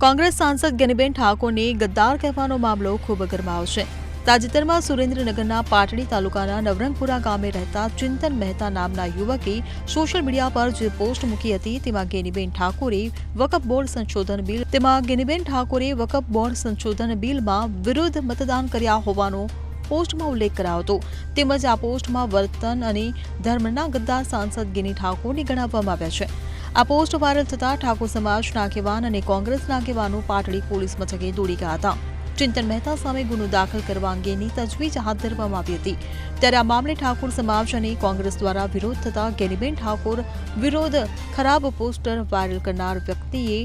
કોંગ્રેસ સાંસદ ગેનીબેન ઠાકોરની ગદ્દાર કહેવાનો મામલો ખૂબ ગરમાયો છે। તાજેતરમાં સુરેન્દ્રનગરના પાટડી તાલુકાના નવરંગપુરા ગામે રહેતા ચિંતન મહેતા નામના યુવકે સોશિયલ મીડિયા પર જે પોસ્ટ મૂકી હતી તેમાં ગેનીબેન ઠાકોરે વકફ બોર્ડ સંશોધન બિલમાં વિરુદ્ધ મતદાન કર્યા હોવાનો પોસ્ટમાં ઉલ્લેખ કરાયો હતો। તેમજ આ પોસ્ટમાં વર્તન અને ધર્મના ગદ્દાર સાંસદ ગેની ઠાકોરને ગણાવવામાં આવ્યા છે। આ પોસ્ટ વાયરલ થતા ઠાકોર સમાજના આગેવાન અને કોંગ્રેસના આગેવાનો પાટડી પોલીસ મથકે દોડી ગયા હતા। ચિંતન મહેતા સામે ગુનો દાખલ કરવા અંગેની તજવીજ હાથ ધરવામાં આવી હતી। ત્યારે આ મામલે ઠાકોર સમાજ અને કોંગ્રેસ દ્વારા વિરોધ થતા ગેનીબેન ઠાકોર વિરોધ ખરાબ પોસ્ટર વાયરલ કરનાર વ્યક્તિએ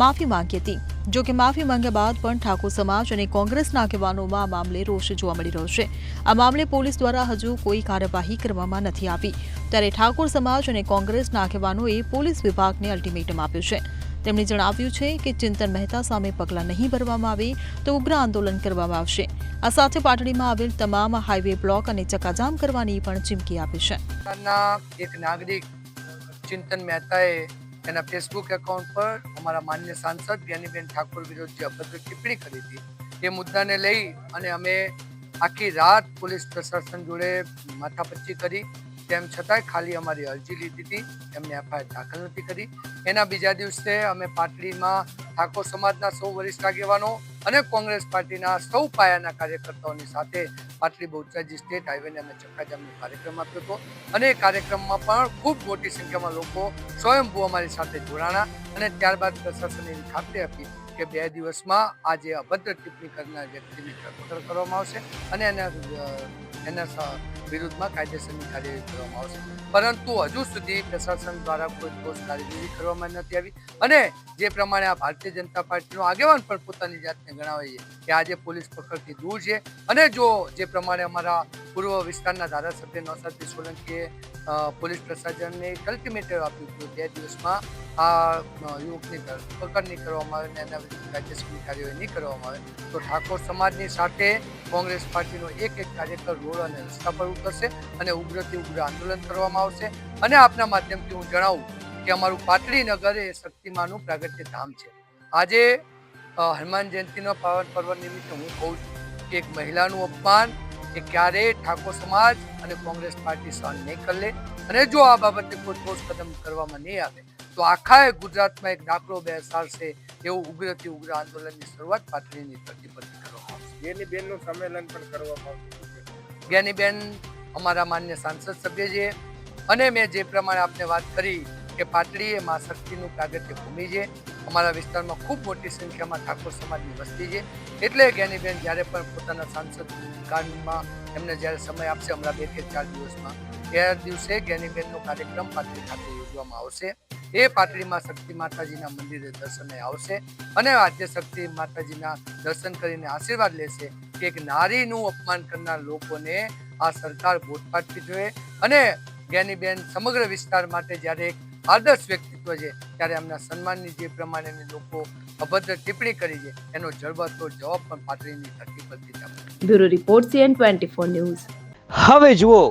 માફી માંગી હતી। જો કે માફી માંગ્યા બાદ પણ ઠાકોર સમાજ અને કોંગ્રેસના આગેવાનોમાં આ મામલે રોષ જોવા મળી રહ્યો છે। આ મામલે પોલીસ દ્વારા હજુ કોઈ કાર્યવાહી કરવામાં નથી આવી। ત્યારે ઠાકોર સમાજ અને કોંગ્રેસના આગેવાનોએ પોલીસ વિભાગને અલ્ટિમેટમ આપ્યું છે। તેમણે જણાવ્યું છે કે ચિંતન મહેતા સામે પગલાં નહીં ભરવામાં આવે તો ઉગ્ર આંદોલન કરવામાં આવશે। આ સાથે પાટડીમાં આવેલ તમામ હાઈવે બ્લોક અને ચક્કાજામ કરવાની પણ ચીમકી આપી છે। એક નાગરિક ચિંતન મહેતાએ એના ફેસબુક એકાઉન્ટ પર અમારા માન્ય સાંસદ ગેનીબેન ઠાકોર વિરુદ્ધ જે અભદ્ર ટિપ્પણી કરી હતી એ મુદ્દાને લઈ અને અમે આખી રાત પોલીસ પ્રશાસન જોડે માથાપચ્ચી કરી। તેમ છતાંય ખાલી અમારી અરજી લીધી હતી, એમને એફઆઈઆર દાખલ નથી કરી। એના બીજા દિવસે અમે પાટડીમાં ઠાકોર સમાજના સૌ વરિષ્ઠ આગેવાનો અને કોંગ્રેસ પાર્ટીના સૌ પાયાના કાર્યકર્તાઓની સાથે પાટડી બહુચરાજી સ્ટેટ હાઈવેને અમે ચક્કાજામનો કાર્યક્રમ આપ્યો હતો અને એ કાર્યક્રમમાં પણ ખૂબ મોટી સંખ્યામાં લોકો સ્વયંભૂ અમારી સાથે જોડાણા અને ત્યારબાદ પ્રશાસને એવી ખાતરી આપી કે 2 દિવસમાં આ જે અભદ્ર ટિપ્પણી કરનાર વ્યક્તિની ધરપકડ કરવામાં આવશે અને એના વિરુદ્ધમાં કાયદેસરની કાર્યવાહી કરવામાં આવશે। પરંતુ હજુ સુધી પ્રશાસન દ્વારા કોઈ ઠોસ કાર્યવાહી કરવામાં નથી આવી અને જે પ્રમાણે આ ભારતીય જનતા પાર્ટીનો આગેવાન પણ પોતાની જાતને ગણાવે છે કે આજે પોલીસ પકડથી દૂર છે અને જો જે પ્રમાણે અમારા પૂર્વ વિસ્તારના ધારાસભ્ય નૌશાદભાઈ સોલંકીએ પોલીસ પ્રશાસનને એક અલ્ટિમેટમ આપ્યું હતું 2 દિવસમાં આ યુવકની ધરપકડ નહીં કરવામાં આવે અને એના વિરુદ્ધ કાયદેસરની કાર્યવાહી નહીં કરવામાં આવે તો ઠાકોર સમાજની સાથે કોંગ્રેસ પાર્ટીનો એક કાર્યકર રોડ અને રસ્તા પર ઉતરશે અને ઉગ્રથી ઉગ્ર આંદોલન કરવામાં આવશે। અને આપના માધ્યમથી હું જણાવું કે અમારું પાટડી નગર એ શક્તિમાનું પ્રાગટ્ય ધામ છે। આજે હનુમાન જયંતિનો પાવન પર્વ નિમિત્તે હું કહું છું કે એક મહિલાનું અપમાન એ ક્યારેય ઠાકોર સમાજ અને કોંગ્રેસ પાર્ટી સહન નહીં કરે અને જો આ બાબતે કોઈ ઠોસ કદમ કરવામાં નહીં આવે તો આખા ગુજરાતમાં એક દાખલો બેસાડશે એવું ઉગ્રથી ઉગ્ર આંદોલનની શરૂઆત પાટડીની ધરતી પરથી કરવામાં આવશે। ગેનીબેનનું સંમેલન પણ કરવામાં આવશે। ગેનીબેન અમારા માન્ય સાંસદ સભ્ય છે અને મેં જે પ્રમાણે આપને વાત કરી કે પાટડી એ મા શક્તિનું પ્રાગટ્ય ભૂમિ છે। અમારા વિસ્તારમાં ખૂબ મોટી સંખ્યામાં ઠાકોર સમાજની વસ્તી છે એટલે ગેનીબેન જ્યારે પણ પોતાના સાંસદ કાર્યમાં એમને જ્યારે સમય આપશે હમણાં 2 કે 4 દિવસમાં એ દિવસે ગેનીબેનનો કાર્યક્રમ પાટડી ખાતે યોજવામાં આવશે। એ પાટડીમાં શક્તિ માતાજીના મંદિરે દર્શને આવશે અને આદ્ય શક્તિ માતાજીના દર્શન કરીને આશીર્વાદ લેશે કે એક નારીનું અપમાન કરનાર લોકોને આ સરકાર બોધપાઠવી જોઈએ અને ગેનીબેન સમગ્ર વિસ્તાર માટે જ્યારે એક આદર્શ વ્યક્તિત્વ છે ત્યારે એમના સન્માનની જે પ્રમાણેની લોકો અભદ્ર ટિપ્પણી કરી છે એનો જડબાતોડ જવાબ પણ પાટડીની ધરતી પરથી આપશે। Bureau report CN24 news. હવે જુઓ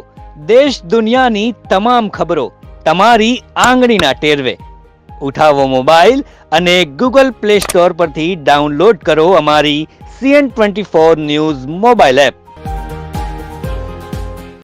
દેશ દુનિયાની તમામ ખબરો તમારી આંગળીના ટેરવે। ઉઠાવો મોબાઈલ અને Google Play Store પરથી ડાઉનલોડ કરો અમારી CN24 ન્યૂઝ મોબાઈલ એપ।